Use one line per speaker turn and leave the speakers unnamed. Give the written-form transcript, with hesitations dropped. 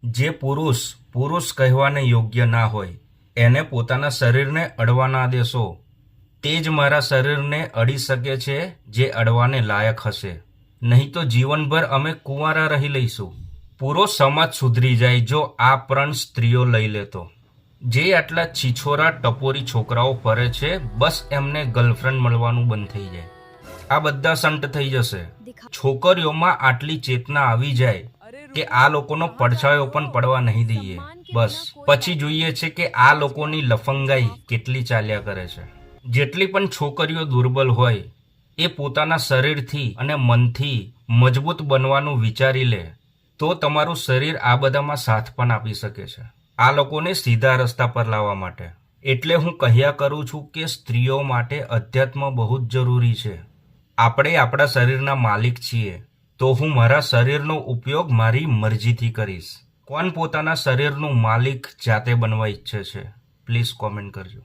જે પુરુષ કહેવાને યોગ્ય ના હોય એને પોતાના શરીરને અડવા ના દેશો. તે જ મારા શરીરને અડી શકે છે જે અડવાને લાયક હશે. નહીં તો જીવનભર અમે કુંવારા રહી લઈશું. પૂરો સમાજ સુધરી જાય જો આ પ્રણ સ્ત્રીઓ લઈ લેતો. જે આટલા છીછોરા ટપોરી છોકરાઓ ફરે છે, બસ એમને ગર્લફ્રેન્ડ મળવાનું બંધ થઈ જાય. આ બધા સંત થઈ જશે. છોકરીઓમાં આટલી ચેતના આવી જાય કે આ લોકોનો પડછાયો પણ પડવા નહીં દઈએ. બસ પછી જોઈએ છે કે આ લોકોની લફંગાઈ કેટલી ચાલ્યા કરે છે. જેટલી પણ છોકરીઓ દુર્બલ હોય એ પોતાના શરીરથી અને મનથી મજબૂત બનવાનું વિચારી લે તો તમારું શરીર આ બધામાં સાથ પણ આપી શકે છે, આ લોકોને સીધા રસ્તા પર લાવવા માટે. એટલે હું કહ્યા કરું છું કે સ્ત્રીઓ માટે અધ્યાત્મ બહુ જ જરૂરી છે. આપણે આપણા શરીરના માલિક છીએ, તો હું મારા શરીરનો ઉપયોગ મારી મરજીથી કરીશ. કોણ પોતાના શરીરનું માલિક જાતે બનવા ઈચ્છે છે? પ્લીઝ કોમેન્ટ કરજો.